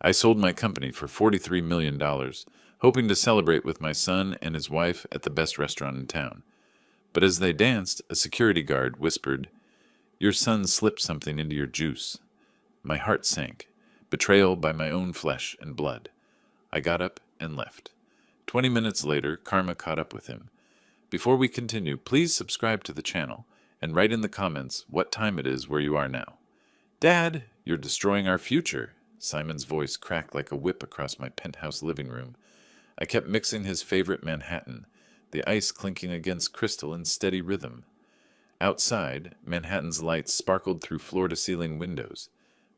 I sold my company for $43 million, hoping to celebrate with my son and his wife at the best restaurant in town. But as they danced, a security guard whispered, "Your son slipped something into your juice." My heart sank. Betrayal by my own flesh and blood. I got up and left. 20 minutes later, Karma caught up with him. Before we continue, please subscribe to the channel and write in the comments what time it is where you are now. "Dad, you're destroying our future." Simon's voice cracked like a whip across my penthouse living room. I kept mixing his favorite Manhattan, the ice clinking against crystal in steady rhythm. Outside, Manhattan's lights sparkled through floor-to-ceiling windows,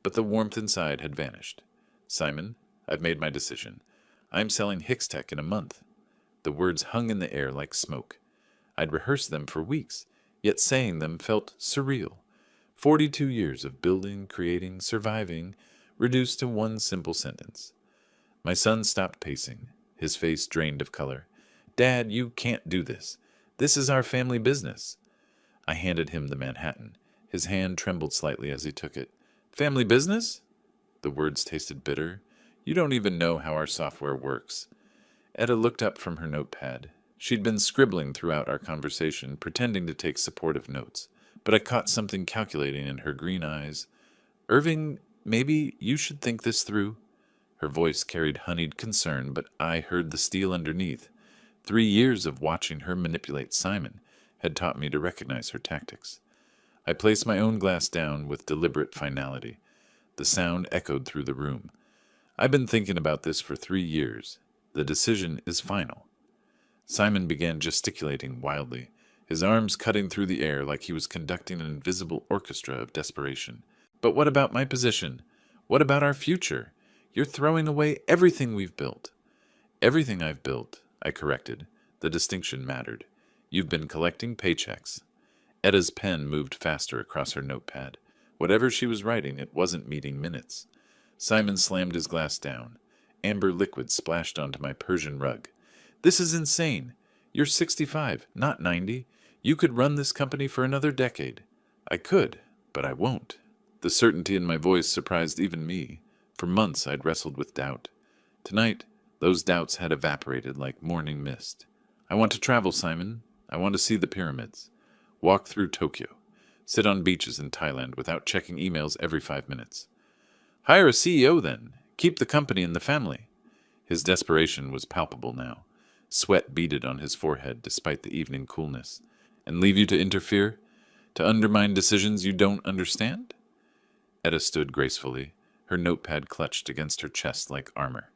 but the warmth inside had vanished. "Simon, I've made my decision. I'm selling Hixtech in a month." The words hung in the air like smoke. I'd rehearsed them for weeks, yet saying them felt surreal. 42 years of building, creating, surviving, reduced to one simple sentence. My son stopped pacing, his face drained of color. "Dad, you can't do this. This is our family business." I handed him the Manhattan. His hand trembled slightly as he took it. "Family business?" The words tasted bitter. "You don't even know how our software works." Etta looked up from her notepad. She'd been scribbling throughout our conversation, pretending to take supportive notes, but I caught something calculating in her green eyes. "Irving, maybe you should think this through." Her voice carried honeyed concern, but I heard the steel underneath. 3 years of watching her manipulate Simon had taught me to recognize her tactics. I placed my own glass down with deliberate finality. The sound echoed through the room. "I've been thinking about this for 3 years. The decision is final." Simon began gesticulating wildly, his arms cutting through the air like he was conducting an invisible orchestra of desperation. "But what about my position? What about our future? You're throwing away everything we've built." "Everything I've built," I corrected. The distinction mattered. "You've been collecting paychecks." Etta's pen moved faster across her notepad. Whatever she was writing, it wasn't meeting minutes. Simon slammed his glass down. Amber liquid splashed onto my Persian rug. "This is insane. You're 65, not 90. You could run this company for another decade." "I could, but I won't." The certainty in my voice surprised even me. For months I'd wrestled with doubt. Tonight, those doubts had evaporated like morning mist. "I want to travel, Simon. I want to see the pyramids. Walk through Tokyo. Sit on beaches in Thailand without checking emails every 5 minutes." "Hire a CEO then. Keep the company in the family." His desperation was palpable now. Sweat beaded on his forehead despite the evening coolness. "And leave you to interfere? To undermine decisions you don't understand?" Etta stood gracefully, her notepad clutched against her chest like armor.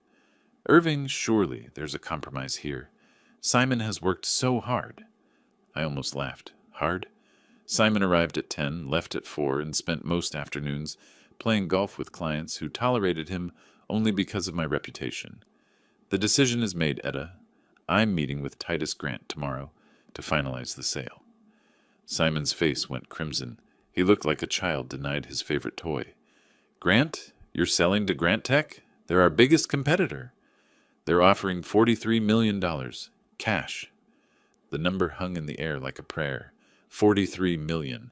"Irving, surely there's a compromise here. Simon has worked so hard." I almost laughed. Hard? Simon arrived at 10, left at 4, and spent most afternoons playing golf with clients who tolerated him only because of my reputation. "The decision is made, Etta. I'm meeting with Titus Grant tomorrow to finalize the sale." Simon's face went crimson. He looked like a child denied his favorite toy. "Grant? You're selling to Grant Tech? They're our biggest competitor." "They're offering $43 million. Cash." The number hung in the air like a prayer. 43 million.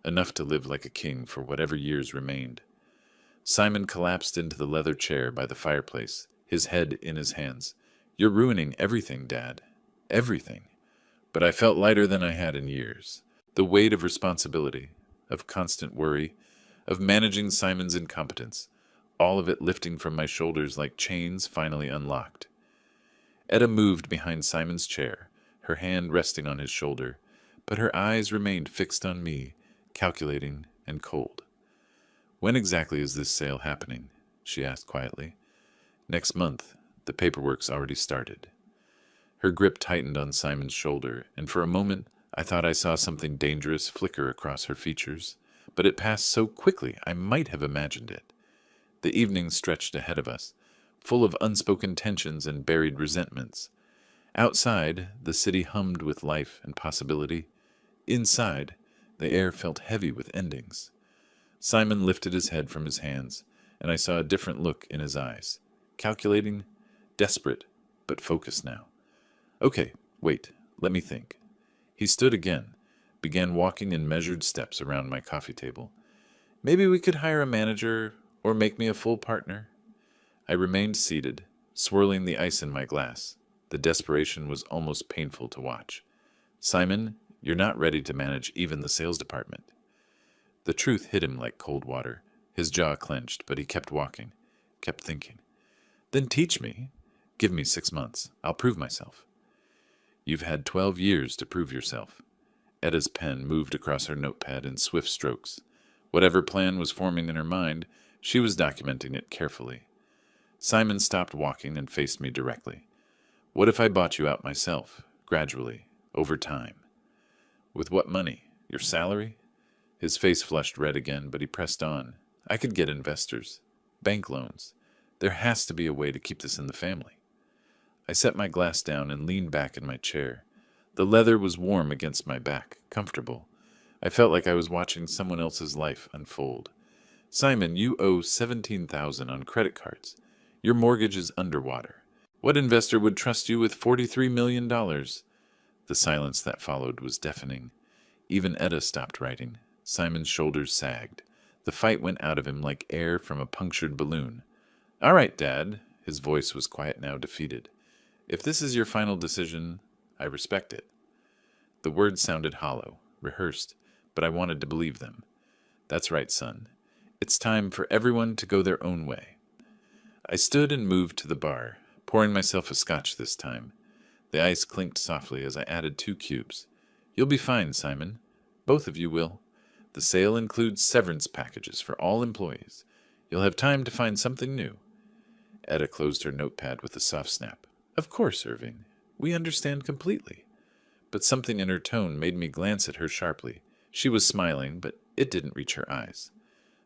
Enough to live like a king for whatever years remained. Simon collapsed into the leather chair by the fireplace, his head in his hands. "You're ruining everything, Dad. Everything." But I felt lighter than I had in years. The weight of responsibility, of constant worry, of managing Simon's incompetence, all of it lifting from my shoulders like chains finally unlocked. Etta moved behind Simon's chair, her hand resting on his shoulder, but her eyes remained fixed on me, calculating and cold. "When exactly is this sale happening?" she asked quietly. "Next month. The paperwork's already started." Her grip tightened on Simon's shoulder, and for a moment I thought I saw something dangerous flicker across her features, but it passed so quickly I might have imagined it. The evening stretched ahead of us, full of unspoken tensions and buried resentments. Outside, the city hummed with life and possibility. Inside, the air felt heavy with endings. Simon lifted his head from his hands, and I saw a different look in his eyes. Calculating, desperate, but focused now. "Okay, wait, let me think." He stood again, began walking in measured steps around my coffee table. "Maybe we could hire a manager, or make me a full partner." I remained seated, swirling the ice in my glass. The desperation was almost painful to watch. Simon, you're not ready to manage even the sales department. The truth hit him like cold water. His jaw clenched, but he kept walking, kept thinking. Then teach me. Give me 6 months. I'll prove myself. You've had 12 years to prove yourself. Etta's pen moved across her notepad in swift strokes. Whatever plan was forming in her mind, she was documenting it carefully. Simon stopped walking and faced me directly. What if I bought you out myself, gradually, over time? With what money? Your salary? His face flushed red again, but he pressed on. I could get investors. Bank loans. There has to be a way to keep this in the family. I set my glass down and leaned back in my chair. The leather was warm against my back, comfortable. I felt like I was watching someone else's life unfold. Simon, you owe $17,000 on credit cards. Your mortgage is underwater. What investor would trust you with $43 million? The silence that followed was deafening. Even Etta stopped writing. Simon's shoulders sagged. The fight went out of him like air from a punctured balloon. All right, Dad. His voice was quiet now, defeated. If this is your final decision, I respect it. The words sounded hollow, rehearsed, but I wanted to believe them. That's right, son. It's time for everyone to go their own way. I stood and moved to the bar, pouring myself a scotch this time. The ice clinked softly as I added 2 cubes. You'll be fine, Simon. Both of you will. The sale includes severance packages for all employees. You'll have time to find something new. Etta closed her notepad with a soft snap. Of course, Irving. We understand completely. But something in her tone made me glance at her sharply. She was smiling, but it didn't reach her eyes.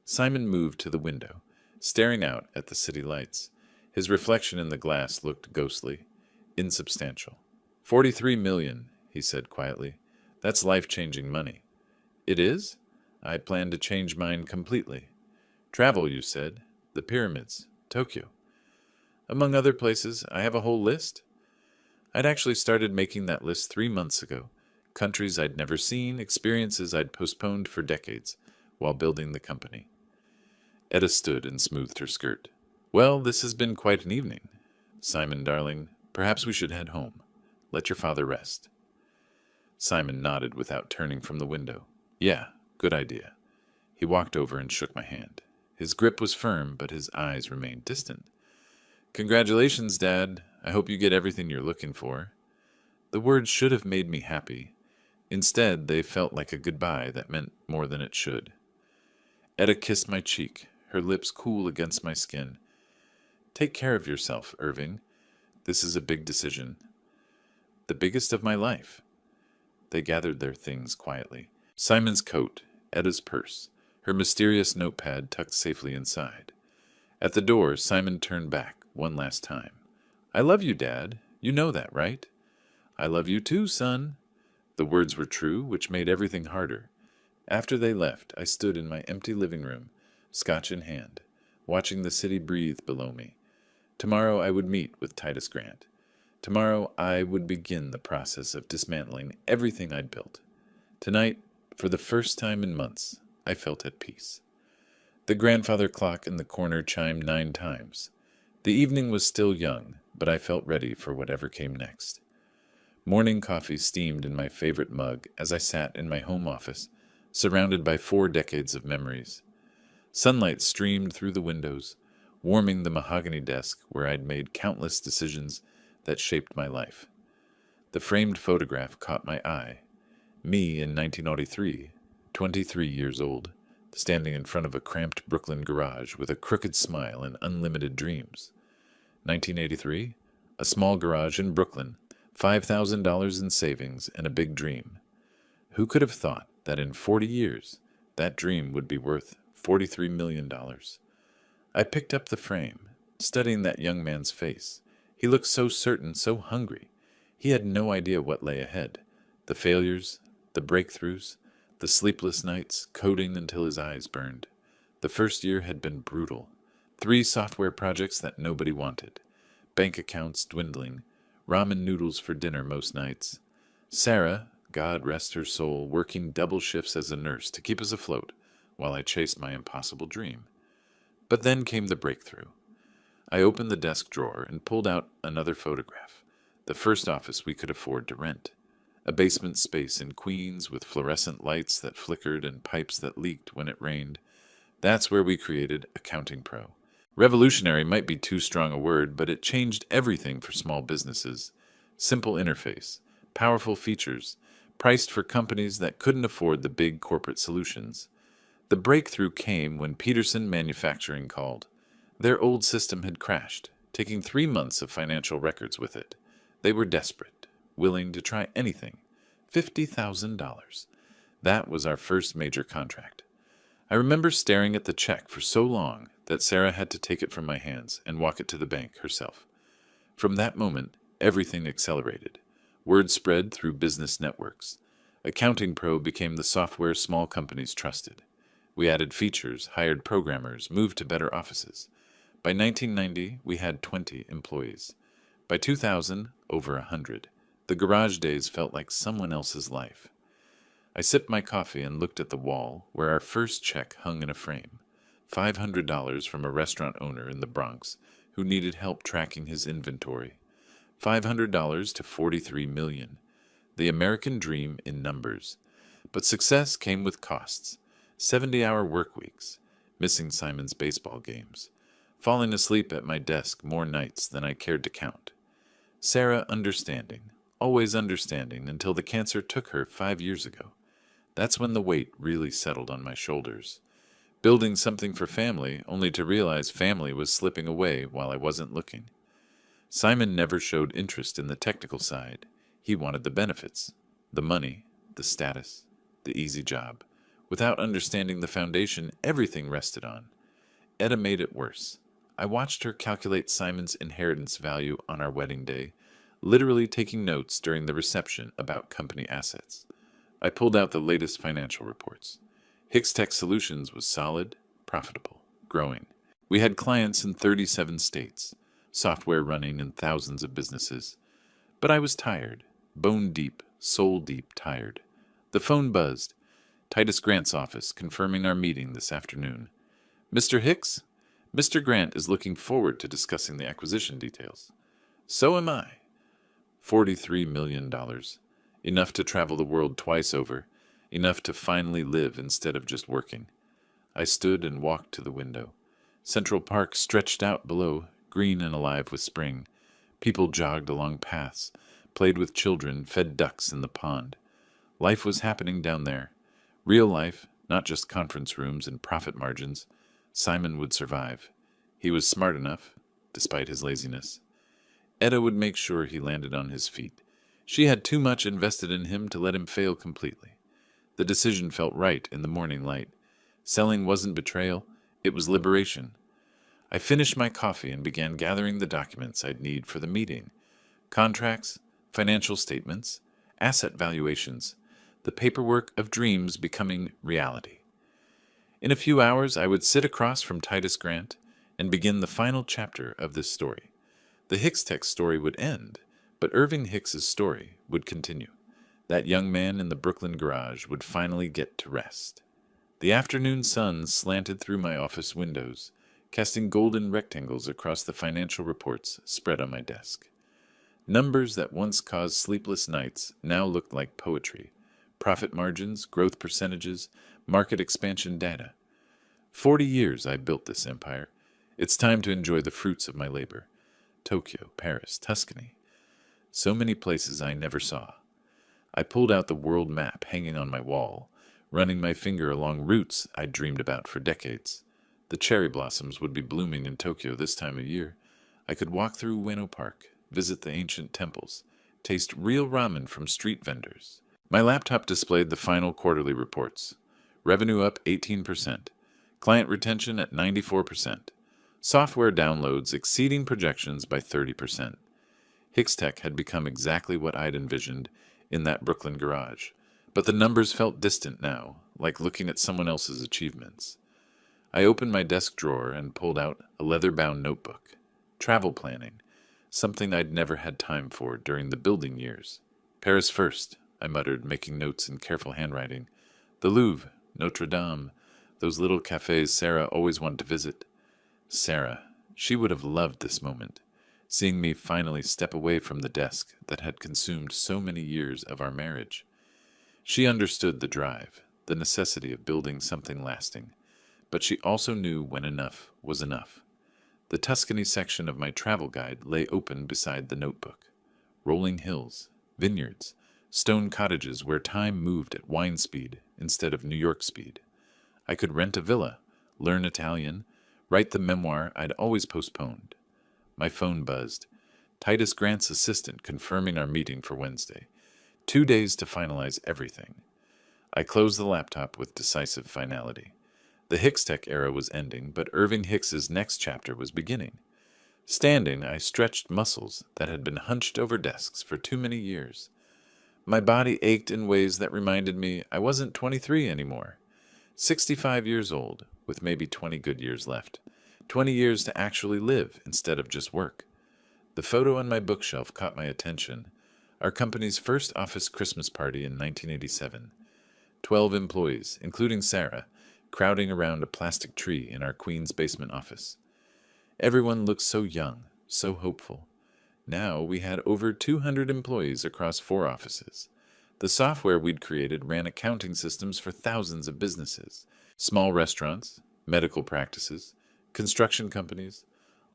Simon moved to the window, staring out at the city lights. His reflection in the glass looked ghostly, insubstantial. $43 million, he said quietly. That's life-changing money. It is? I plan to change mine completely. Travel, you said. The pyramids. Tokyo. Among other places, I have a whole list. I'd actually started making that list 3 months ago. Countries I'd never seen, experiences I'd postponed for decades, while building the company. Etta stood and smoothed her skirt. Well, this has been quite an evening. Simon, darling, perhaps we should head home. Let your father rest. Simon nodded without turning from the window. Yeah, good idea. He walked over and shook my hand. His grip was firm, but his eyes remained distant. Congratulations, Dad. I hope you get everything you're looking for. The words should have made me happy. Instead, they felt like a goodbye that meant more than it should. Etta kissed my cheek, her lips cool against my skin. Take care of yourself, Irving. This is a big decision. The biggest of my life. They gathered their things quietly. Simon's coat, Etta's purse, her mysterious notepad tucked safely inside. At the door, Simon turned back one last time. I love you, Dad. You know that, right? I love you too, son. The words were true, which made everything harder. After they left, I stood in my empty living room, scotch in hand, watching the city breathe below me. Tomorrow I would meet with Titus Grant. Tomorrow I would begin the process of dismantling everything I'd built. Tonight, for the first time in months, I felt at peace. The grandfather clock in the corner chimed 9 times. The evening was still young, but I felt ready for whatever came next. Morning coffee steamed in my favorite mug as I sat in my home office, surrounded by 4 decades of memories. Sunlight streamed through the windows, warming the mahogany desk where I'd made countless decisions that shaped my life. The framed photograph caught my eye. Me in 1903, 23 years old, standing in front of a cramped Brooklyn garage with a crooked smile and unlimited dreams. 1983, a small garage in Brooklyn, $5,000 in savings, and a big dream. Who could have thought that in 40 years, that dream would be worth $43 million? I picked up the frame, studying that young man's face. He looked so certain, so hungry. He had no idea what lay ahead. The failures, the breakthroughs, the sleepless nights, coding until his eyes burned. The first year had been brutal. 3 software projects that nobody wanted. Bank accounts dwindling. Ramen noodles for dinner most nights. Sarah, God rest her soul, working double shifts as a nurse to keep us afloat while I chased my impossible dream. But then came the breakthrough. I opened the desk drawer and pulled out another photograph. The first office we could afford to rent. A basement space in Queens with fluorescent lights that flickered and pipes that leaked when it rained. That's where we created Accounting Pro. Revolutionary might be too strong a word, but it changed everything for small businesses. Simple interface, powerful features, priced for companies that couldn't afford the big corporate solutions. The breakthrough came when Peterson Manufacturing called. Their old system had crashed, taking 3 months of financial records with it. They were desperate, willing to try anything. $50,000. That was our first major contract. I remember staring at the check for so long that Sarah had to take it from my hands and walk it to the bank herself. From that moment, everything accelerated. Word spread through business networks. Accounting Pro became the software small companies trusted. We added features, hired programmers, moved to better offices. By 1990, we had 20 employees. By 2000, over 100. The garage days felt like someone else's life. I sipped my coffee and looked at the wall where our first check hung in a frame. $500 from a restaurant owner in the Bronx who needed help tracking his inventory. $500 to 43 million. The American dream in numbers. But success came with costs. 70-hour work weeks. Missing Simon's baseball games. Falling asleep at my desk more nights than I cared to count. Sarah understanding. Always understanding until the cancer took her 5 years ago. That's when the weight really settled on my shoulders. Building something for family, only to realize family was slipping away while I wasn't looking. Simon never showed interest in the technical side. He wanted the benefits, the money, the status, the easy job. Without understanding the foundation everything rested on. Etta made it worse. I watched her calculate Simon's inheritance value on our wedding day, literally taking notes during the reception about company assets. I pulled out the latest financial reports. Hicks Tech Solutions was solid, profitable, growing. We had clients in 37 states, software running in thousands of businesses. But I was tired, bone deep, soul deep tired. The phone buzzed. Titus Grant's office confirming our meeting this afternoon. Mr. Hicks? Mr. Grant is looking forward to discussing the acquisition details. So am I. $43 million. Enough to travel the world twice over. Enough to finally live instead of just working. I stood and walked to the window. Central Park stretched out below, green and alive with spring. People jogged along paths, played with children, fed ducks in the pond. Life was happening down there. Real life, not just conference rooms and profit margins. Simon would survive. He was smart enough, despite his laziness. Etta would make sure he landed on his feet. She had too much invested in him to let him fail completely. The decision felt right in the morning light. Selling wasn't betrayal, it was liberation. I finished my coffee and began gathering the documents I'd need for the meeting. Contracts, financial statements, asset valuations, the paperwork of dreams becoming reality. In a few hours, I would sit across from Titus Grant and begin the final chapter of this story. The Hicks Tech story would end, but Irving Hicks's story would continue. That young man in the Brooklyn garage would finally get to rest. The afternoon sun slanted through my office windows, casting golden rectangles across the financial reports spread on my desk. Numbers that once caused sleepless nights now looked like poetry. Profit margins, growth percentages, market expansion data. 40 years I built this empire. It's time to enjoy the fruits of my labor. Tokyo, Paris, Tuscany. So many places I never saw. I pulled out the world map hanging on my wall, running my finger along routes I'd dreamed about for decades. The cherry blossoms would be blooming in Tokyo this time of year. I could walk through Ueno Park, visit the ancient temples, taste real ramen from street vendors. My laptop displayed the final quarterly reports. Revenue up 18%. Client retention at 94%. Software downloads exceeding projections by 30%. Hicks Tech had become exactly what I'd envisioned in that Brooklyn garage. But the numbers felt distant now, like looking at someone else's achievements. I opened my desk drawer and pulled out a leather-bound notebook. Travel planning, something I'd never had time for during the building years. Paris first, I muttered, making notes in careful handwriting. The Louvre, Notre Dame, those little cafes Sarah always wanted to visit. Sarah, She would have loved this moment, seeing me finally step away from the desk that had consumed so many years of our marriage. She understood the drive, the necessity of building something lasting, but she also knew when enough was enough. The Tuscany section of my travel guide lay open beside the notebook. Rolling hills, vineyards, stone cottages where time moved at wine speed instead of New York speed. I could rent a villa, learn Italian, write the memoir I'd always postponed. My phone buzzed. Titus Grant's assistant confirming our meeting for Wednesday. 2 days to finalize everything. I closed the laptop with decisive finality. The Hixtech era was ending, but Irving Hicks's next chapter was beginning. Standing, I stretched muscles that had been hunched over desks for too many years. My body ached in ways that reminded me I wasn't 23 anymore. 65 years old, with maybe 20 good years left. 20 years to actually live instead of just work. The photo on my bookshelf caught my attention. Our company's first office Christmas party in 1987. 12 employees, including Sarah, crowding around a plastic tree in our Queens basement office. Everyone looked so young, so hopeful. Now we had over 200 employees across 4 offices. The software we'd created ran accounting systems for thousands of businesses, small restaurants, medical practices, construction companies,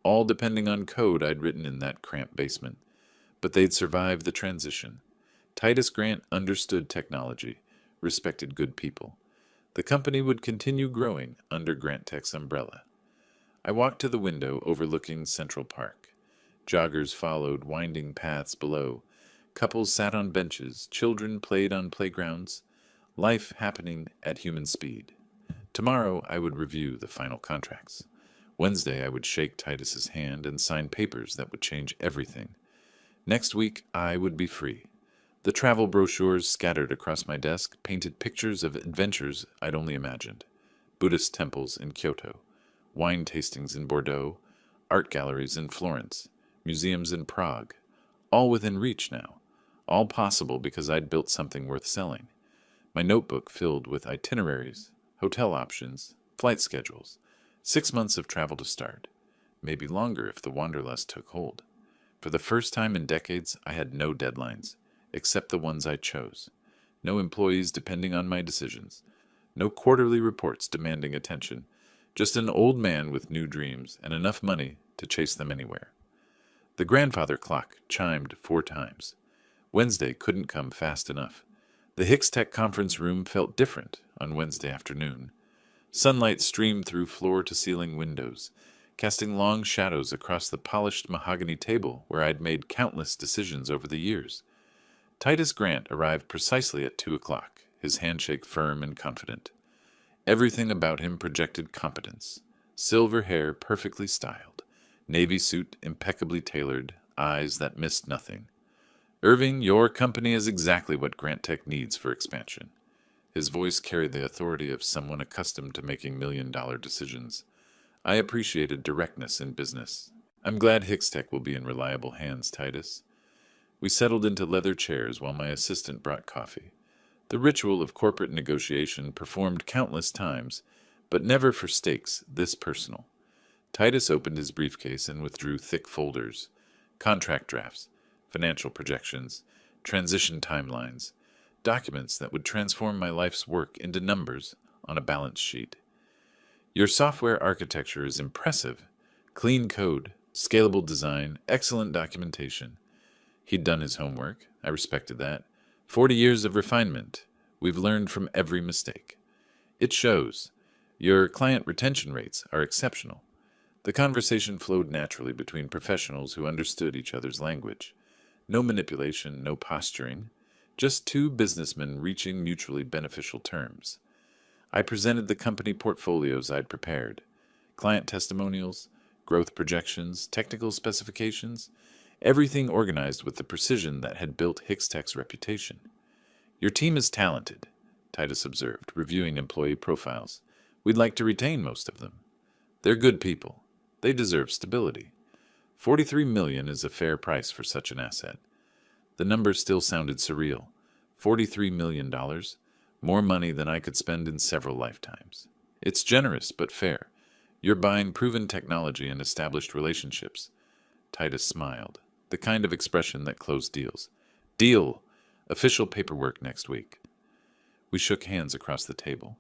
all depending on code I'd written in that cramped basement. But they'd survived the transition. Titus Grant understood technology, respected good people. The company would continue growing under Grant Tech's umbrella. I walked to the window overlooking Central Park. Joggers followed winding paths below. Couples sat on benches. Children played on playgrounds. Life happening at human speed. Tomorrow I would review the final contracts. Wednesday I would shake Titus's hand and sign papers that would change everything. Next week I would be free. The travel brochures scattered across my desk painted pictures of adventures I'd only imagined. Buddhist temples in Kyoto, wine tastings in Bordeaux, art galleries in Florence, museums in Prague, all within reach now, all possible because I'd built something worth selling. My notebook filled with itineraries, hotel options, flight schedules, 6 months of travel to start, maybe longer if the wanderlust took hold. For the first time in decades, I had no deadlines, except the ones I chose. No employees depending on my decisions. No quarterly reports demanding attention. Just an old man with new dreams and enough money to chase them anywhere. The grandfather clock chimed 4 times. Wednesday couldn't come fast enough. The Hixtech conference room felt different on Wednesday afternoon. Sunlight streamed through floor-to-ceiling windows, casting long shadows across the polished mahogany table where I'd made countless decisions over the years. Titus Grant arrived precisely at 2 o'clock, his handshake firm and confident. Everything about him projected competence. Silver hair perfectly styled, navy suit impeccably tailored, eyes that missed nothing. Irving, your company is exactly what Grant Tech needs for expansion. His voice carried the authority of someone accustomed to making million-dollar decisions. I appreciated directness in business. I'm glad Hixtech will be in reliable hands, Titus. We settled into leather chairs while my assistant brought coffee. The ritual of corporate negotiation performed countless times, but never for stakes this personal. Titus opened his briefcase and withdrew thick folders, contract drafts, financial projections, transition timelines, documents that would transform my life's work into numbers on a balance sheet. Your software architecture is impressive. Clean code, scalable design, excellent documentation. He'd done his homework. I respected that. 40 years of refinement. We've learned from every mistake. It shows. Your client retention rates are exceptional. The conversation flowed naturally between professionals who understood each other's language. No manipulation, no posturing. Just 2 businessmen reaching mutually beneficial terms. I presented the company portfolios I'd prepared. Client testimonials, growth projections, technical specifications, everything organized with the precision that had built Hixtech's reputation. Your team is talented, Titus observed, reviewing employee profiles. We'd like to retain most of them. They're good people. They deserve stability. $43 million is a fair price for such an asset. The number still sounded surreal. $43 million, more money than I could spend in several lifetimes. It's generous but fair. You're buying proven technology and established relationships. Titus smiled, the kind of expression that closed deals. Deal! Official paperwork next week. We shook hands across the table.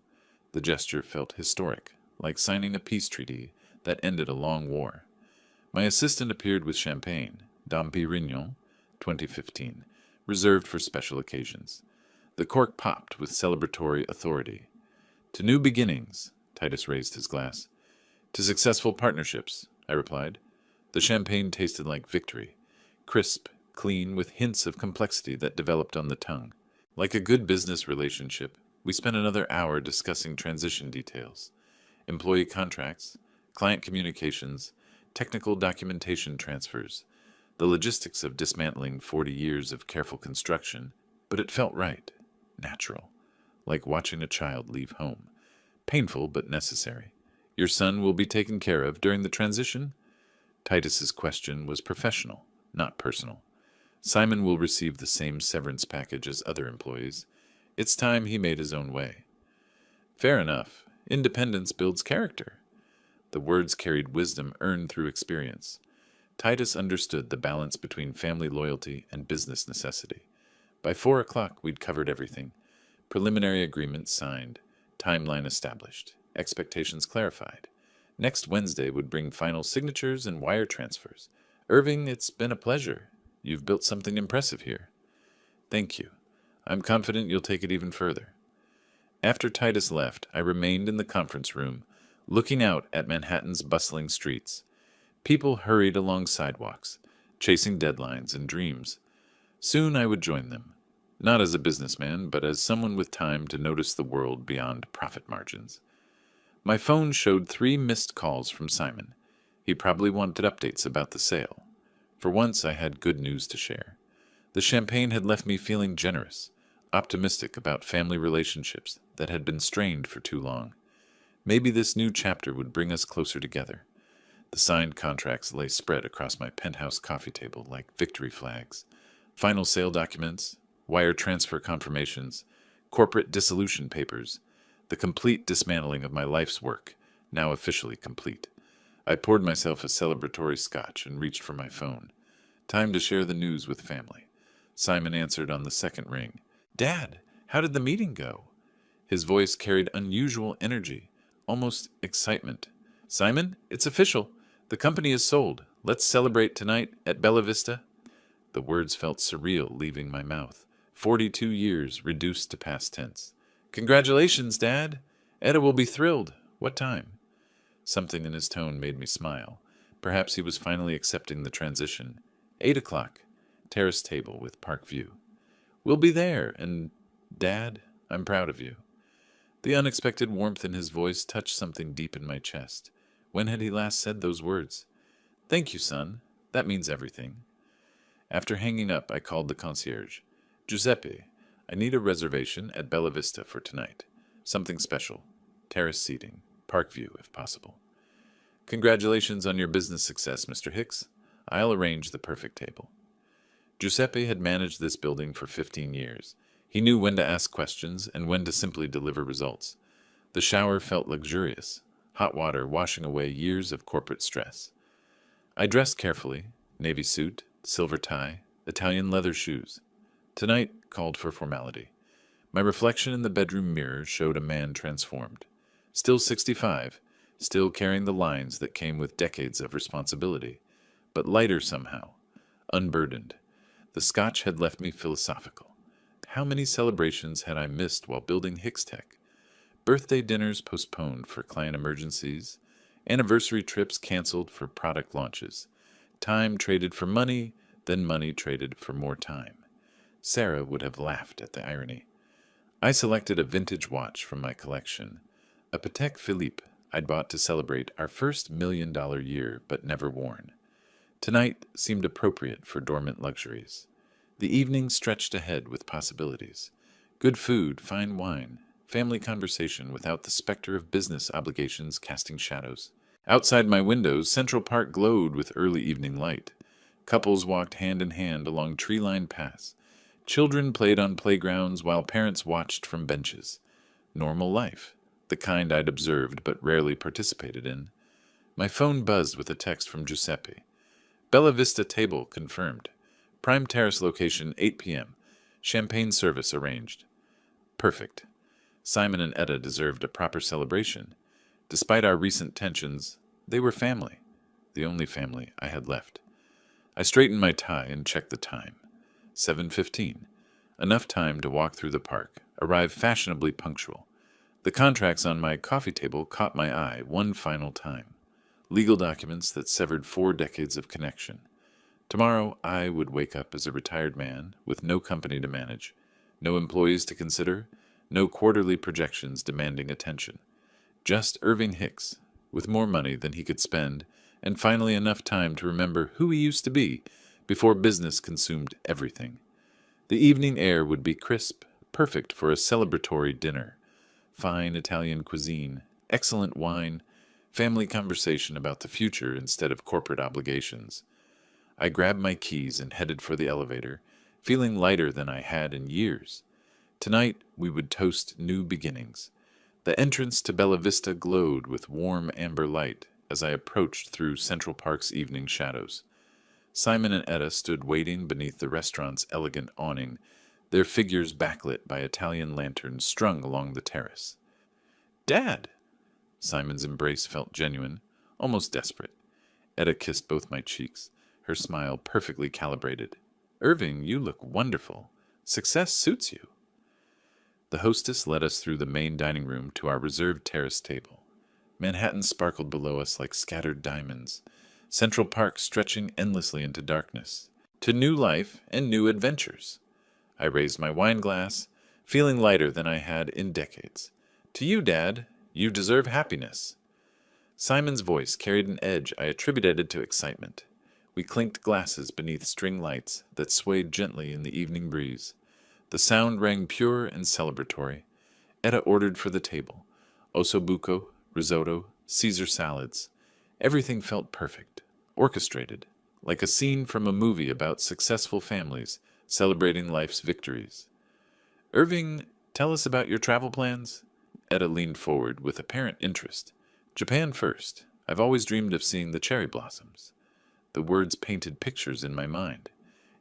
The gesture felt historic, like signing a peace treaty that ended a long war. My assistant appeared with champagne, Dom Pérignon, 2015, reserved for special occasions. The cork popped with celebratory authority. To new beginnings, Titus raised his glass. To successful partnerships, I replied. The champagne tasted like victory, crisp, clean, with hints of complexity that developed on the tongue. Like a good business relationship, we spent another hour discussing transition details, employee contracts, client communications, technical documentation transfers, the logistics of dismantling 40 years of careful construction, but it felt right, natural, like watching a child leave home. Painful, but necessary. Your son will be taken care of during the transition? Titus's question was professional, not personal. Simon will receive the same severance package as other employees. It's time he made his own way. Fair enough. Independence builds character. The words carried wisdom earned through experience. Titus understood the balance between family loyalty and business necessity. By 4 o'clock, we'd covered everything. Preliminary agreements signed, timeline established, expectations clarified. Next Wednesday would bring final signatures and wire transfers. Irving, it's been a pleasure. You've built something impressive here. Thank you. I'm confident you'll take it even further. After Titus left, I remained in the conference room, looking out at Manhattan's bustling streets. People hurried along sidewalks, chasing deadlines and dreams. Soon I would join them, not as a businessman, but as someone with time to notice the world beyond profit margins. My phone showed 3 missed calls from Simon. He probably wanted updates about the sale. For once, I had good news to share. The champagne had left me feeling generous, optimistic about family relationships that had been strained for too long. Maybe this new chapter would bring us closer together. The signed contracts lay spread across my penthouse coffee table like victory flags. Final sale documents, wire transfer confirmations, corporate dissolution papers, the complete dismantling of my life's work, now officially complete. I poured myself a celebratory scotch and reached for my phone. Time to share the news with family. Simon answered on the second ring. Dad, how did the meeting go? His voice carried unusual energy, almost excitement. Simon, it's official. The company is sold. Let's celebrate tonight at Bella Vista. The words felt surreal leaving my mouth. 42 years reduced to past tense. Congratulations, Dad. Etta will be thrilled. What time? Something in his tone made me smile. Perhaps he was finally accepting the transition. 8 o'clock. Terrace table with park view. We'll be there, and, Dad, I'm proud of you. The unexpected warmth in his voice touched something deep in my chest. When had he last said those words? Thank you, son. That means everything. After hanging up, I called the concierge. Giuseppe, I need a reservation at Bella Vista for tonight. Something special. Terrace seating. Park view, if possible. Congratulations on your business success, Mr. Hicks. I'll arrange the perfect table. Giuseppe had managed this building for 15 years. He knew when to ask questions and when to simply deliver results. The shower felt luxurious, hot water washing away years of corporate stress. I dressed carefully, navy suit, silver tie, Italian leather shoes. Tonight called for formality. My reflection in the bedroom mirror showed a man transformed. Still 65, still carrying the lines that came with decades of responsibility, but lighter somehow, unburdened. The scotch had left me philosophical. How many celebrations had I missed while building Hicks Tech? Birthday dinners postponed for client emergencies, anniversary trips canceled for product launches, time traded for money, then money traded for more time. Sarah would have laughed at the irony. I selected a vintage watch from my collection, a Patek Philippe I'd bought to celebrate our first $1 million year but never worn. Tonight seemed appropriate for dormant luxuries. The evening stretched ahead with possibilities. Good food, fine wine, family conversation without the specter of business obligations casting shadows. Outside my windows, Central Park glowed with early evening light. Couples walked hand in hand along tree-lined paths. Children played on playgrounds while parents watched from benches. Normal life, the kind I'd observed but rarely participated in. My phone buzzed with a text from Giuseppe. Bella Vista table confirmed. Prime Terrace location 8 p.m. Champagne service arranged. Perfect. Simon and Etta deserved a proper celebration. Despite our recent tensions, they were family. The only family I had left. I straightened my tie and checked the time. 7:15. Enough time to walk through the park, arrive fashionably punctual. The contracts on my coffee table caught my eye one final time. Legal documents that severed 4 decades of connection. Tomorrow I would wake up as a retired man with no company to manage, no employees to consider, no quarterly projections demanding attention. Just Irving Hicks, with more money than he could spend, and finally enough time to remember who he used to be before business consumed everything. The evening air would be crisp, perfect for a celebratory dinner. Fine Italian cuisine, excellent wine, family conversation about the future instead of corporate obligations. I grabbed my keys and headed for the elevator, feeling lighter than I had in years. Tonight we would toast new beginnings. The entrance to Bella Vista glowed with warm amber light as I approached through Central Park's evening shadows. Simon and Etta stood waiting beneath the restaurant's elegant awning, their figures backlit by Italian lanterns strung along the terrace. "Dad!" Simon's embrace felt genuine, almost desperate. Etta kissed both my cheeks, her smile perfectly calibrated. "Irving, you look wonderful. Success suits you." The hostess led us through the main dining room to our reserved terrace table. Manhattan sparkled below us like scattered diamonds, Central Park stretching endlessly into darkness, to new life and new adventures. I raised my wine glass, feeling lighter than I had in decades. "To you, Dad. You deserve happiness." Simon's voice carried an edge I attributed to excitement. We clinked glasses beneath string lights that swayed gently in the evening breeze. The sound rang pure and celebratory. Etta ordered for the table. Ossobuco, risotto, Caesar salads. Everything felt perfect, orchestrated, like a scene from a movie about successful families celebrating life's victories. "Irving, tell us about your travel plans." Etta leaned forward with apparent interest. "Japan first. I've always dreamed of seeing the cherry blossoms." The words painted pictures in my mind.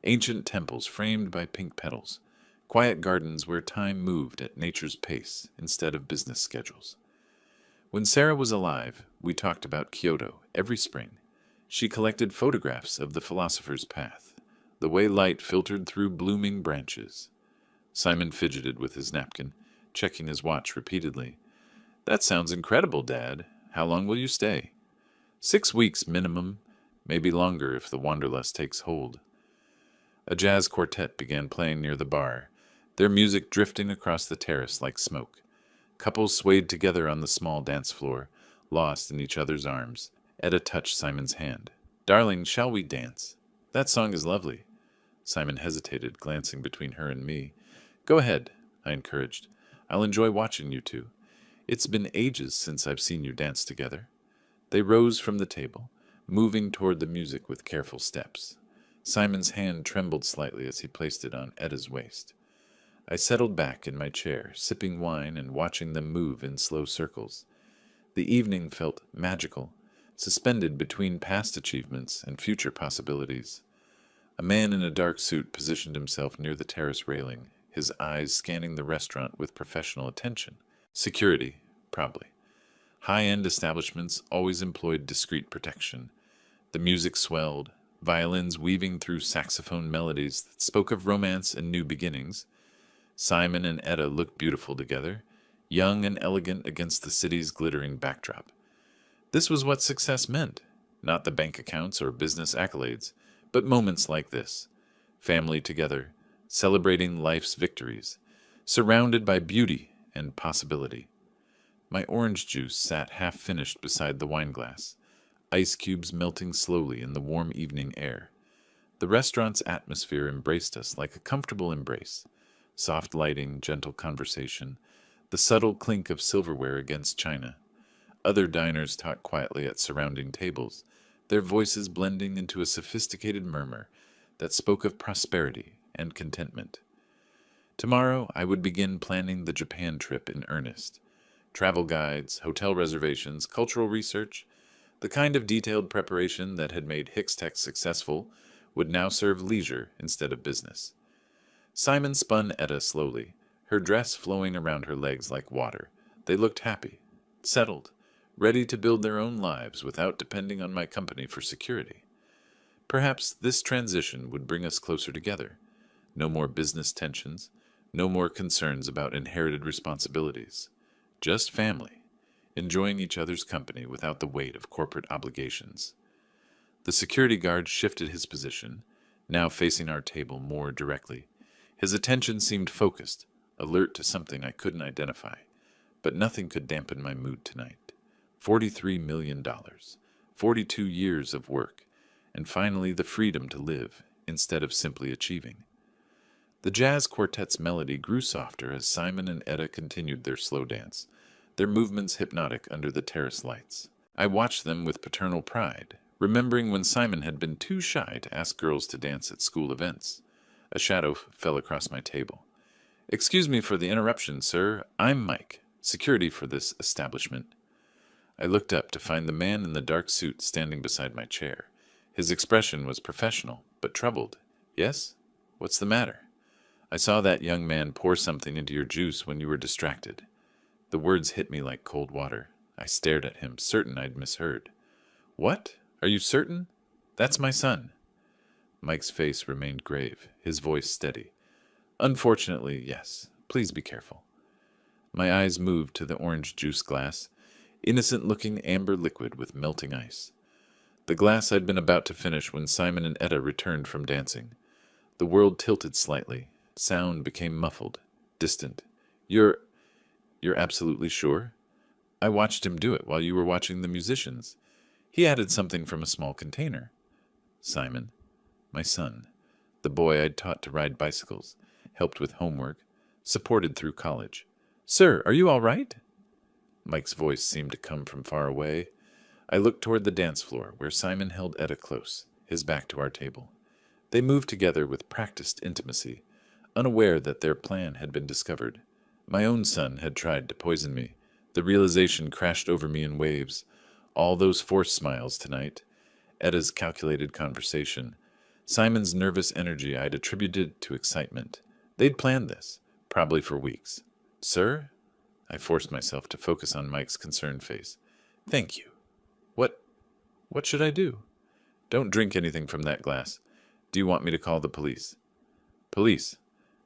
Ancient temples framed by pink petals. Quiet gardens where time moved at nature's pace instead of business schedules. When Sarah was alive, we talked about Kyoto every spring. She collected photographs of the philosopher's path, the way light filtered through blooming branches. Simon fidgeted with his napkin, checking his watch repeatedly. "That sounds incredible, Dad. How long will you stay?" 6 weeks minimum, maybe longer if the wanderlust takes hold. A jazz quartet began playing near the bar, their music drifting across the terrace like smoke. Couples swayed together on the small dance floor, lost in each other's arms. Etta touched Simon's hand. "Darling, shall we dance? That song is lovely." Simon hesitated, glancing between her and me. "Go ahead," I encouraged. "I'll enjoy watching you two. It's been ages since I've seen you dance together." They rose from the table, moving toward the music with careful steps. Simon's hand trembled slightly as he placed it on Etta's waist. I settled back in my chair, sipping wine and watching them move in slow circles. The evening felt magical, suspended between past achievements and future possibilities. A man in a dark suit positioned himself near the terrace railing, his eyes scanning the restaurant with professional attention. Security, probably. High-end establishments always employed discreet protection. The music swelled, violins weaving through saxophone melodies that spoke of romance and new beginnings. Simon and Etta looked beautiful together, young and elegant against the city's glittering backdrop. This was what success meant, not the bank accounts or business accolades, but moments like this. Family together, celebrating life's victories, surrounded by beauty and possibility. My orange juice sat half-finished beside the wineglass, ice cubes melting slowly in the warm evening air. The restaurant's atmosphere embraced us like a comfortable embrace. Soft lighting, gentle conversation, the subtle clink of silverware against china. Other diners talked quietly at surrounding tables, their voices blending into a sophisticated murmur that spoke of prosperity and contentment. Tomorrow I would begin planning the Japan trip in earnest. Travel guides, hotel reservations, cultural research. The kind of detailed preparation that had made Hixtech successful would now serve leisure instead of business. Simon spun Etta slowly, her dress flowing around her legs like water. They looked happy, settled, ready to build their own lives without depending on my company for security. Perhaps this transition would bring us closer together. No more business tensions, no more concerns about inherited responsibilities. Just family, enjoying each other's company without the weight of corporate obligations. The security guard shifted his position, now facing our table more directly. His attention seemed focused, alert to something I couldn't identify, but nothing could dampen my mood tonight. $43 million, 42 years of work, and finally the freedom to live instead of simply achieving. The jazz quartet's melody grew softer as Simon and Etta continued their slow dance, their movements hypnotic under the terrace lights. I watched them with paternal pride, remembering when Simon had been too shy to ask girls to dance at school events. A shadow fell across my table. "Excuse me for the interruption, sir. I'm Mike, security for this establishment." I looked up to find the man in the dark suit standing beside my chair. His expression was professional, but troubled. "Yes? What's the matter?" "I saw that young man pour something into your juice when you were distracted." The words hit me like cold water. I stared at him, certain I'd misheard. "What? Are you certain? That's my son." Mike's face remained grave, his voice steady. "Unfortunately, yes. Please be careful." My eyes moved to the orange juice glass, innocent-looking amber liquid with melting ice. The glass I'd been about to finish when Simon and Etta returned from dancing. The world tilted slightly. Sound became muffled, distant. You're absolutely sure? I watched him do it while you were watching the musicians. He added something from a small container." Simon, my son, the boy I'd taught to ride bicycles, helped with homework, supported through college. "Sir, are you all right?" Mike's voice seemed to come from far away. I looked toward the dance floor, where Simon held Etta close, his back to our table. They moved together with practiced intimacy, unaware that their plan had been discovered. My own son had tried to poison me. The realization crashed over me in waves. All those forced smiles tonight, Etta's calculated conversation, Simon's nervous energy I'd attributed to excitement. They'd planned this, probably for weeks. "Sir?" I forced myself to focus on Mike's concerned face. "Thank you. What should I do?" "Don't drink anything from that glass. Do you want me to call the police?" "Police?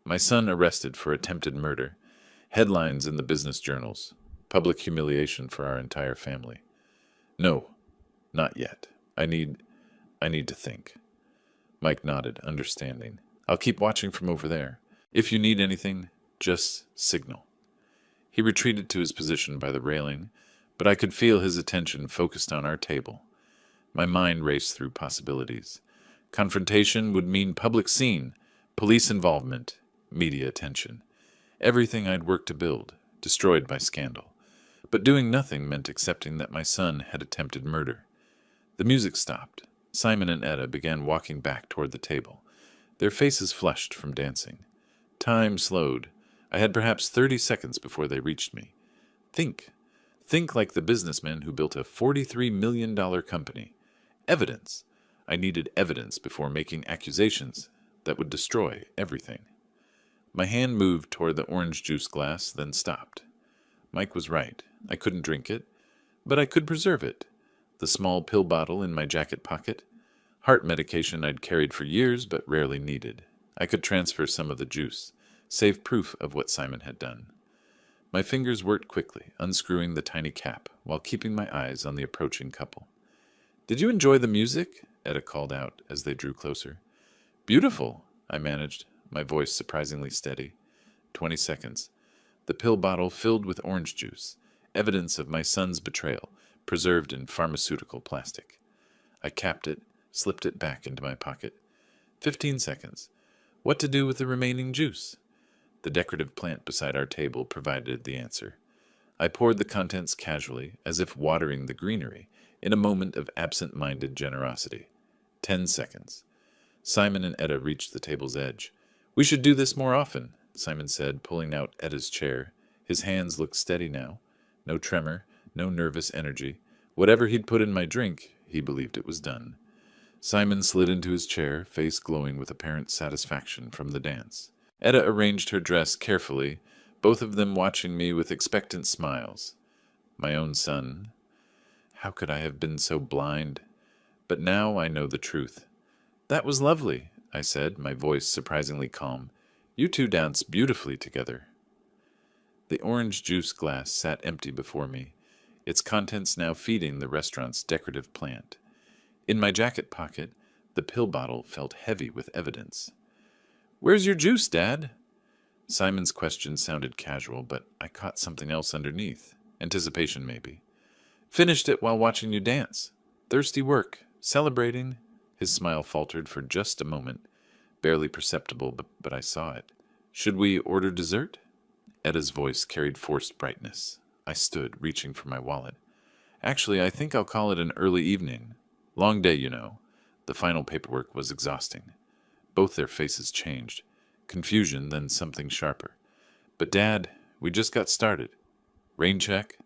My son arrested for attempted murder. Headlines in the business journals. Public humiliation for our entire family." "No, not yet. I need to think." Mike nodded, understanding. "I'll keep watching from over there. If you need anything, just signal." He retreated to his position by the railing, but I could feel his attention focused on our table. My mind raced through possibilities. Confrontation would mean public scene, police involvement, media attention. Everything I'd worked to build, destroyed by scandal. But doing nothing meant accepting that my son had attempted murder. The music stopped. Simon and Etta began walking back toward the table, their faces flushed from dancing. Time slowed. I had perhaps 30 seconds before they reached me. Think like the businessman who built a $43 million company. Evidence. I needed evidence before making accusations that would destroy everything. My hand moved toward the orange juice glass, then stopped. Mike was right. I couldn't drink it, but I could preserve it. The small pill bottle in my jacket pocket. Heart medication I'd carried for years but rarely needed. I could transfer some of the juice, save proof of what Simon had done. My fingers worked quickly, unscrewing the tiny cap, while keeping my eyes on the approaching couple. "Did you enjoy the music?" Etta called out as they drew closer. "Beautiful," I managed, my voice surprisingly steady. 20 seconds. The pill bottle filled with orange juice, evidence of my son's betrayal, preserved in pharmaceutical plastic. I capped it, slipped it back into my pocket. 15 seconds. What to do with the remaining juice? The decorative plant beside our table provided the answer. I poured the contents casually, as if watering the greenery, in a moment of absent-minded generosity. 10 seconds. Simon and Etta reached the table's edge. "We should do this more often," Simon said, pulling out Etta's chair. His hands looked steady now. No tremor, no nervous energy. Whatever he'd put in my drink, he believed it was done. Simon slid into his chair, face glowing with apparent satisfaction from the dance. Etta arranged her dress carefully, both of them watching me with expectant smiles. My own son. How could I have been so blind? But now I know the truth. That was lovely, I said, my voice surprisingly calm. You two dance beautifully together. The orange juice glass sat empty before me, its contents now feeding the restaurant's decorative plant. In my jacket pocket, the pill bottle felt heavy with evidence. "Where's your juice, Dad?" Simon's question sounded casual, but I caught something else underneath. Anticipation, maybe. "Finished it while watching you dance. Thirsty work. Celebrating." His smile faltered for just a moment, barely perceptible, but I saw it. "Should we order dessert?" Etta's voice carried forced brightness. I stood, reaching for my wallet. "Actually, I think I'll call it an early evening. Long day, you know." The final paperwork was exhausting. Both their faces changed. Confusion, then something sharper. "But Dad, we just got started. Rain check?"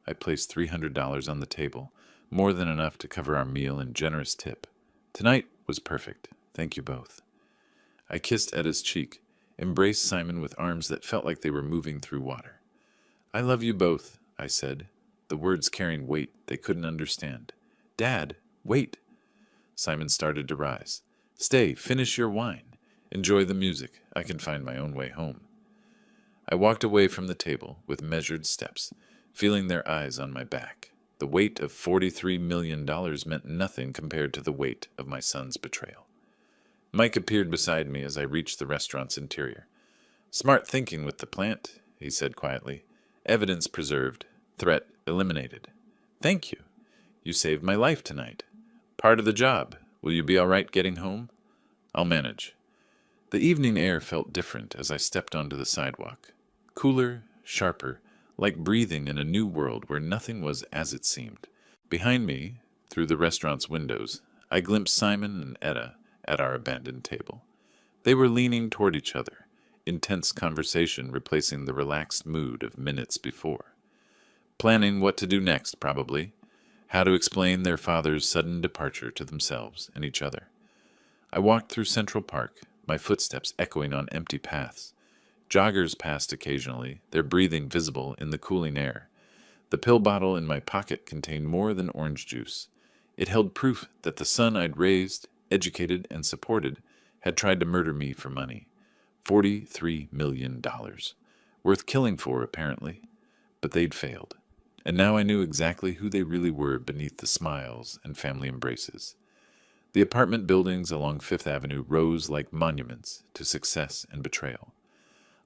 I placed $300 on the table, more than enough to cover our meal and generous tip. Tonight was perfect. Thank you both. I kissed Etta's cheek, embraced Simon with arms that felt like they were moving through water. "I love you both," I said, the words carrying weight they couldn't understand. "Dad, wait." Simon started to rise. "Stay, finish your wine. Enjoy the music. I can find my own way home." I walked away from the table with measured steps, feeling their eyes on my back. The weight of $43 million meant nothing compared to the weight of my son's betrayal. Mike appeared beside me as I reached the restaurant's interior. "Smart thinking with the plant," he said quietly. "Evidence preserved. Threat eliminated. Thank you. You saved my life tonight. Part of the job. Will you be all right getting home?" "I'll manage." The evening air felt different as I stepped onto the sidewalk. Cooler, sharper, like breathing in a new world where nothing was as it seemed. Behind me, through the restaurant's windows, I glimpsed Simon and Etta at our abandoned table. They were leaning toward each other, intense conversation replacing the relaxed mood of minutes before. Planning what to do next, probably. How to explain their father's sudden departure to themselves and each other. I walked through Central Park, my footsteps echoing on empty paths. Joggers passed occasionally, their breathing visible in the cooling air. The pill bottle in my pocket contained more than orange juice. It held proof that the son I'd raised, educated, and supported had tried to murder me for money. $43 million. Worth killing for, apparently. But they'd failed. And now I knew exactly who they really were beneath the smiles and family embraces. The apartment buildings along Fifth Avenue rose like monuments to success and betrayal.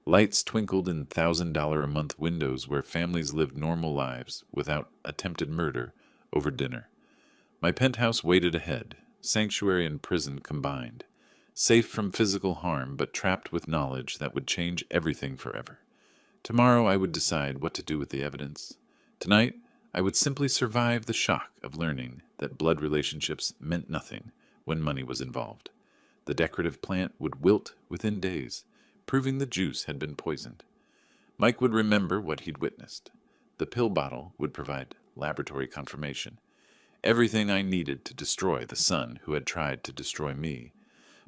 Lights twinkled in $1,000-a-month windows where families lived normal lives without attempted murder over dinner. My penthouse waited ahead, sanctuary and prison combined, safe from physical harm but trapped with knowledge that would change everything forever. Tomorrow I would decide what to do with the evidence. Tonight, I would simply survive the shock of learning that blood relationships meant nothing when money was involved. The decorative plant would wilt within days, proving the juice had been poisoned. Mike would remember what he'd witnessed. The pill bottle would provide laboratory confirmation. Everything I needed to destroy the son who had tried to destroy me.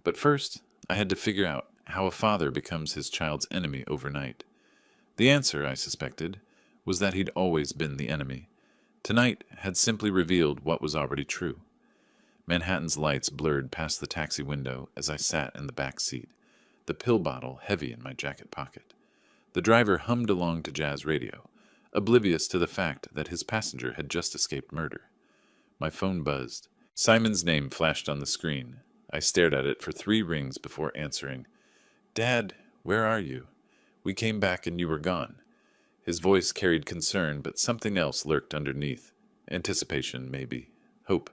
But first, I had to figure out how a father becomes his child's enemy overnight. The answer, I suspected, was that he'd always been the enemy. Tonight had simply revealed what was already true. Manhattan's lights blurred past the taxi window as I sat in the back seat, the pill bottle heavy in my jacket pocket. The driver hummed along to jazz radio, oblivious to the fact that his passenger had just escaped murder. My phone buzzed. Simon's name flashed on the screen. I stared at it for 3 rings before answering. "Dad, where are you? We came back and you were gone." His voice carried concern, but something else lurked underneath. Anticipation, maybe. Hope.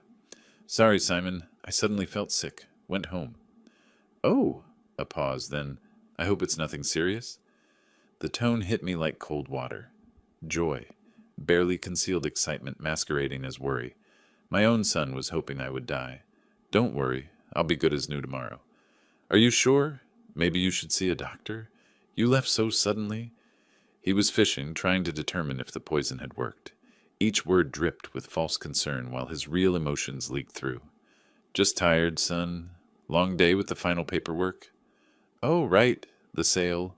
"Sorry, Simon. I suddenly felt sick. Went home." "Oh." A pause, then, "I hope it's nothing serious?" The tone hit me like cold water. Joy. Barely concealed excitement masquerading as worry. My own son was hoping I would die. "Don't worry. I'll be good as new tomorrow." "Are you sure? Maybe you should see a doctor? You left so suddenly." He was fishing, trying to determine if the poison had worked. Each word dripped with false concern while his real emotions leaked through. Just tired, son. Long day with the final paperwork? Oh, right, the sale.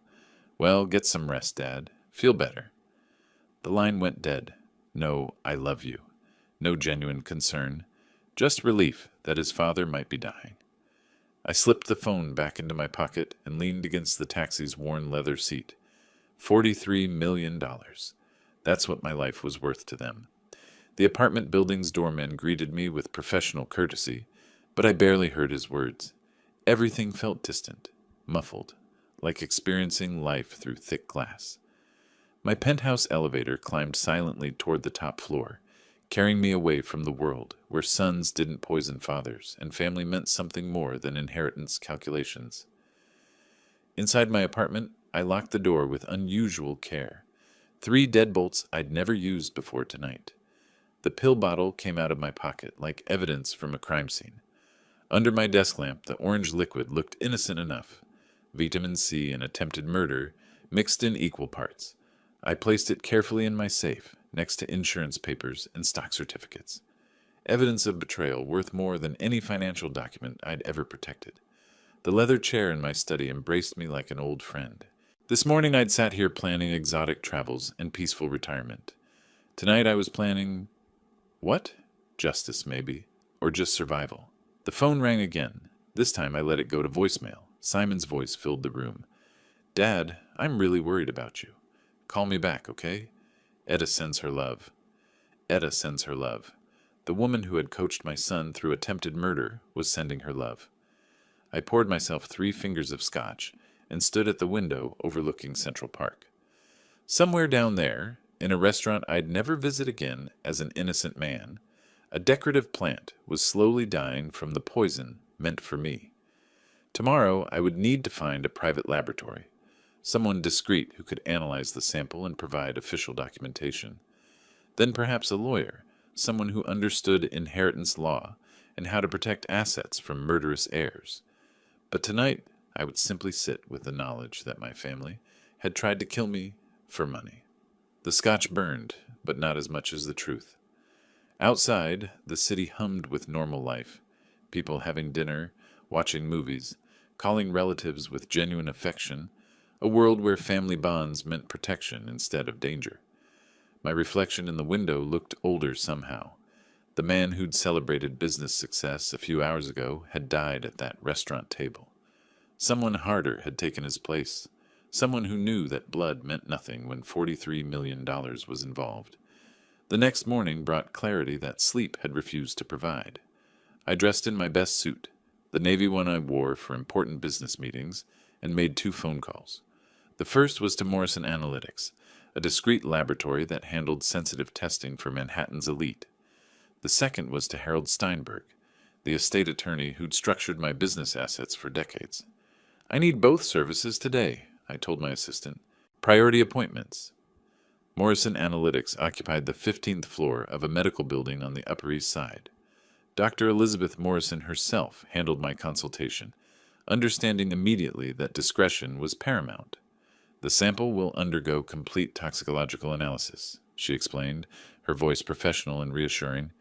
Well, get some rest, Dad. Feel better. The line went dead. No, I love you. No genuine concern. Just relief that his father might be dying. I slipped the phone back into my pocket and leaned against the taxi's worn leather seat. $43 million. That's what my life was worth to them. The apartment building's doorman greeted me with professional courtesy, but I barely heard his words. Everything felt distant, muffled, like experiencing life through thick glass. My penthouse elevator climbed silently toward the top floor, carrying me away from the world where sons didn't poison fathers and family meant something more than inheritance calculations. Inside my apartment, I locked the door with unusual care. 3 deadbolts I'd never used before tonight. The pill bottle came out of my pocket like evidence from a crime scene. Under my desk lamp, the orange liquid looked innocent enough. Vitamin C and attempted murder mixed in equal parts. I placed it carefully in my safe, next to insurance papers and stock certificates. Evidence of betrayal worth more than any financial document I'd ever protected. The leather chair in my study embraced me like an old friend. This morning I'd sat here planning exotic travels and peaceful retirement. Tonight I was planning... what? Justice, maybe. Or just survival. The phone rang again. This time I let it go to voicemail. Simon's voice filled the room. Dad, I'm really worried about you. Call me back, okay? Etta sends her love. Etta sends her love. The woman who had coached my son through attempted murder was sending her love. I poured myself 3 fingers of scotch and stood at the window overlooking Central Park. Somewhere down there, in a restaurant I'd never visit again as an innocent man, a decorative plant was slowly dying from the poison meant for me. Tomorrow I would need to find a private laboratory, someone discreet who could analyze the sample and provide official documentation. Then perhaps a lawyer, someone who understood inheritance law and how to protect assets from murderous heirs. But tonight I would simply sit with the knowledge that my family had tried to kill me for money. The scotch burned, but not as much as the truth. Outside, the city hummed with normal life, people having dinner, watching movies, calling relatives with genuine affection, a world where family bonds meant protection instead of danger. My reflection in the window looked older somehow. The man who'd celebrated business success a few hours ago had died at that restaurant table. Someone harder had taken his place, someone who knew that blood meant nothing when $43 million was involved. The next morning brought clarity that sleep had refused to provide. I dressed in my best suit, the navy one I wore for important business meetings, and made 2 phone calls. The first was to Morrison Analytics, a discreet laboratory that handled sensitive testing for Manhattan's elite. The second was to Harold Steinberg, the estate attorney who'd structured my business assets for decades. I need both services today, I told my assistant. Priority appointments. Morrison Analytics occupied the 15th floor of a medical building on the Upper East Side. Dr. Elizabeth Morrison herself handled my consultation, understanding immediately that discretion was paramount. The sample will undergo complete toxicological analysis, she explained, her voice professional and reassuring.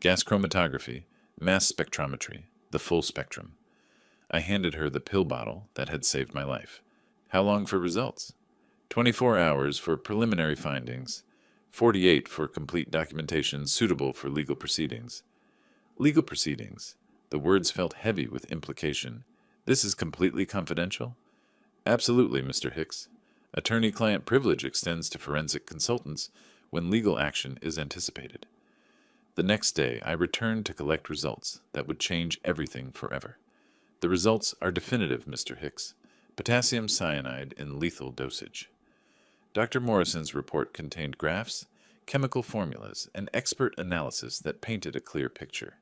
Gas chromatography, mass spectrometry, the full spectrum. I handed her the pill bottle that had saved my life. How long for results? 24 hours for preliminary findings, 48 for complete documentation suitable for legal proceedings. Legal proceedings. The words felt heavy with implication. This is completely confidential? Absolutely, Mr. Hicks. Attorney-client privilege extends to forensic consultants when legal action is anticipated. The next day, I returned to collect results that would change everything forever. The results are definitive, Mr. Hicks. Potassium cyanide in lethal dosage. Dr. Morrison's report contained graphs, chemical formulas, and expert analysis that painted a clear picture.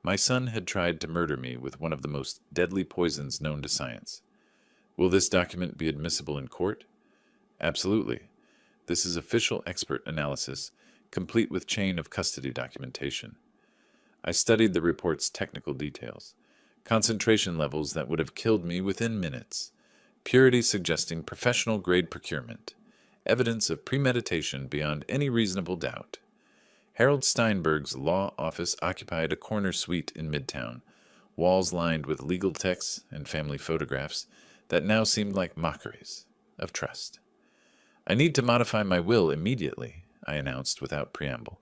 My son had tried to murder me with one of the most deadly poisons known to science. Will this document be admissible in court? Absolutely. This is official expert analysis, complete with chain of custody documentation. I studied the report's technical details. Concentration levels that would have killed me within minutes. Purity suggesting professional-grade procurement. Evidence of premeditation beyond any reasonable doubt. Harold Steinberg's law office occupied a corner suite in Midtown, walls lined with legal texts and family photographs that now seemed like mockeries of trust. "I need to modify my will immediately," I announced without preamble.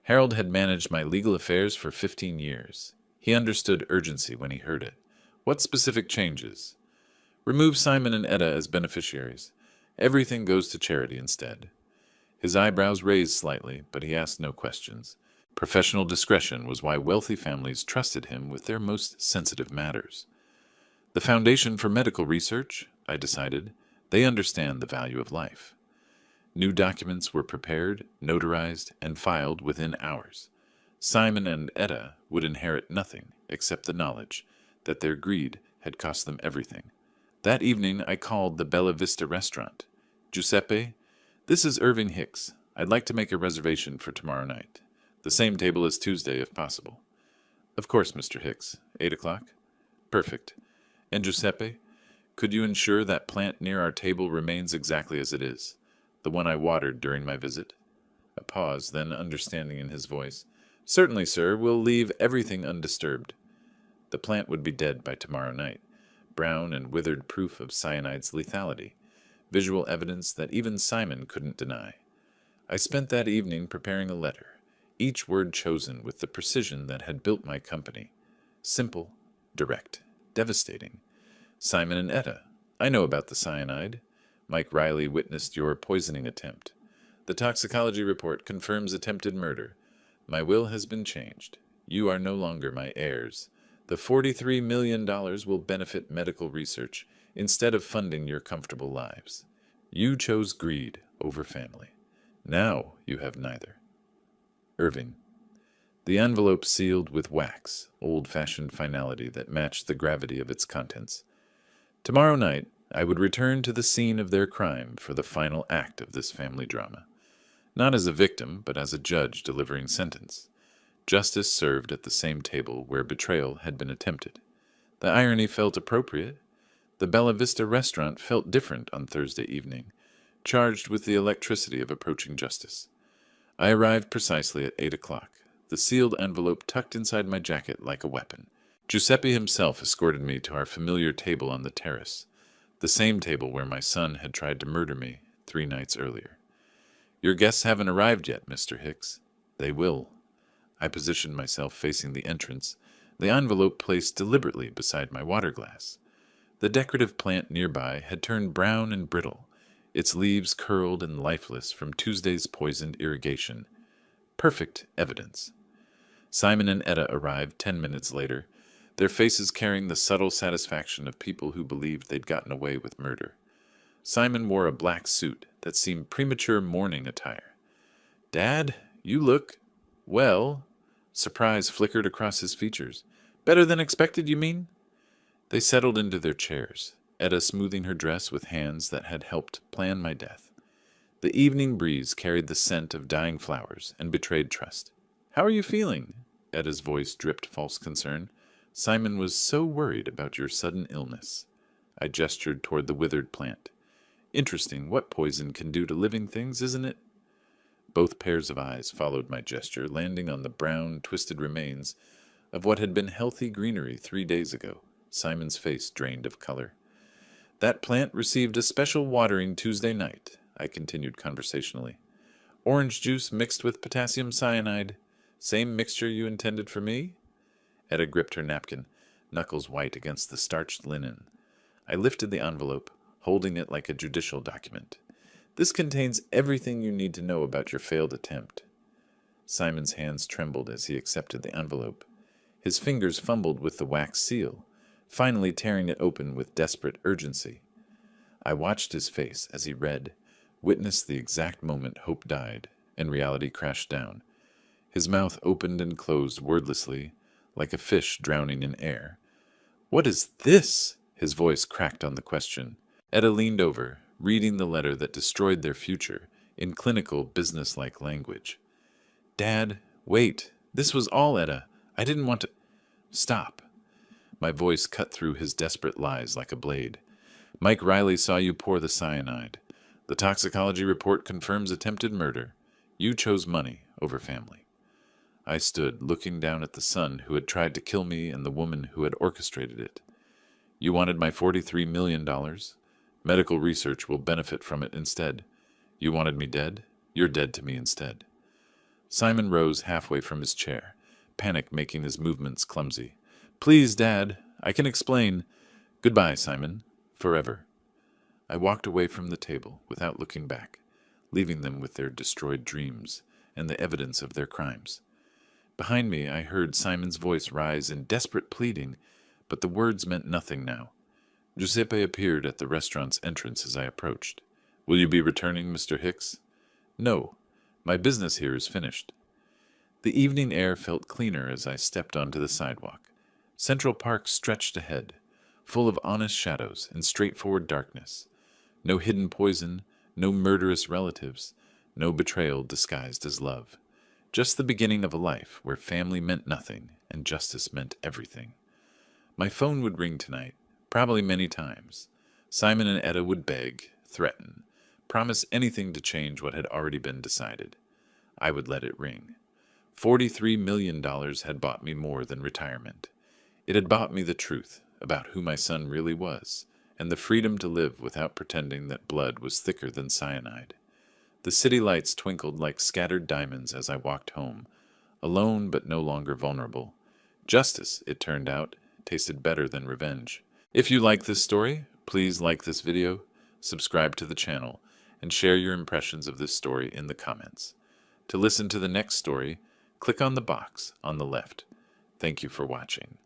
Harold had managed my legal affairs for 15 years. He understood urgency when he heard it. "What specific changes?" "Remove Simon and Etta as beneficiaries. Everything goes to charity instead." His eyebrows raised slightly, but he asked no questions. Professional discretion was why wealthy families trusted him with their most sensitive matters. "The Foundation for Medical Research," I decided. "They understand the value of life." New documents were prepared, notarized, and filed within hours. Simon and Etta would inherit nothing except the knowledge that their greed had cost them everything. That evening I called the Bella Vista restaurant. "Giuseppe, this is Irving Hicks. I'd like to make a reservation for tomorrow night. The same table as Tuesday, if possible." "Of course, Mr. Hicks. 8 o'clock? Perfect. And Giuseppe, could you ensure that plant near our table remains exactly as it is, the one I watered during my visit?" A pause, then understanding in his voice. "Certainly, sir. We'll leave everything undisturbed." The plant would be dead by tomorrow night, brown and withered proof of cyanide's lethality, visual evidence that even Simon couldn't deny. I spent that evening preparing a letter, each word chosen with the precision that had built my company. Simple, direct, devastating. "Simon and Etta, I know about the cyanide. Mike Riley witnessed your poisoning attempt. The toxicology report confirms attempted murder. My will has been changed. You are no longer my heirs. The $43 million will benefit medical research instead of funding your comfortable lives. You chose greed over family. Now you have neither. Irving." The envelope sealed with wax, old-fashioned finality that matched the gravity of its contents. Tomorrow night, I would return to the scene of their crime for the final act of this family drama. Not as a victim, but as a judge delivering sentence. Justice served at the same table where betrayal had been attempted. The irony felt appropriate. The Bella Vista restaurant felt different on Thursday evening, charged with the electricity of approaching justice. I arrived precisely at 8 o'clock, the sealed envelope tucked inside my jacket like a weapon. Giuseppe himself escorted me to our familiar table on the terrace, the same table where my son had tried to murder me 3 nights earlier. "Your guests haven't arrived yet, Mr. Hicks." "They will." I positioned myself facing the entrance, the envelope placed deliberately beside my water glass. The decorative plant nearby had turned brown and brittle, its leaves curled and lifeless from Tuesday's poisoned irrigation. Perfect evidence. Simon and Etta arrived 10 minutes later, their faces carrying the subtle satisfaction of people who believed they'd gotten away with murder. Simon wore a black suit that seemed premature mourning attire. "Dad, you look... well..." Surprise flickered across his features. "Better than expected, you mean?" They settled into their chairs, Etta smoothing her dress with hands that had helped plan my death. The evening breeze carried the scent of dying flowers and betrayed trust. "How are you feeling?" Etta's voice dripped false concern. "Simon was so worried about your sudden illness." I gestured toward the withered plant. "Interesting what poison can do to living things, isn't it?" Both pairs of eyes followed my gesture, landing on the brown, twisted remains of what had been healthy greenery 3 days ago. Simon's face drained of color. "That plant received a special watering Tuesday night," I continued conversationally. "Orange juice mixed with potassium cyanide. Same mixture you intended for me?" Etta gripped her napkin, knuckles white against the starched linen. I lifted the envelope, holding it like a judicial document. "This contains everything you need to know about your failed attempt." Simon's hands trembled as he accepted the envelope. His fingers fumbled with the wax seal, finally tearing it open with desperate urgency. I watched his face as he read, witnessed the exact moment hope died and reality crashed down. His mouth opened and closed wordlessly, like a fish drowning in air. "What is this?" His voice cracked on the question. Etta leaned over, reading the letter that destroyed their future in clinical, businesslike language. "Dad, wait. This was all Etta. I didn't want to—" "Stop." My voice cut through his desperate lies like a blade. "Mike Riley saw you pour the cyanide. The toxicology report confirms attempted murder. You chose money over family. I stood looking down at the son who had tried to kill me and the woman who had orchestrated it. You wanted my $43 million? Medical research will benefit from it instead. You wanted me dead? You're dead to me instead. Simon rose halfway from his chair, panic making his movements clumsy. Please, Dad, I can explain. Goodbye, Simon. Forever. I walked away from the table without looking back, leaving them with their destroyed dreams and the evidence of their crimes. Behind me, I heard Simon's voice rise in desperate pleading, but the words meant nothing now. Giuseppe appeared at the restaurant's entrance as I approached. Will you be returning, Mr. Hicks? No. My business here is finished. The evening air felt cleaner as I stepped onto the sidewalk. Central Park stretched ahead, full of honest shadows and straightforward darkness. No hidden poison, no murderous relatives, no betrayal disguised as love. Just the beginning of a life where family meant nothing and justice meant everything. My phone would ring tonight, probably many times. Simon and Etta would beg, threaten, promise anything to change what had already been decided. I would let it ring. $43 million had bought me more than retirement. It had bought me the truth about who my son really was, and the freedom to live without pretending that blood was thicker than cyanide. The city lights twinkled like scattered diamonds as I walked home, alone but no longer vulnerable. Justice, it turned out, tasted better than revenge. If you like this story, please like this video, subscribe to the channel, and share your impressions of this story in the comments. To listen to the next story, click on the box on the left. Thank you for watching.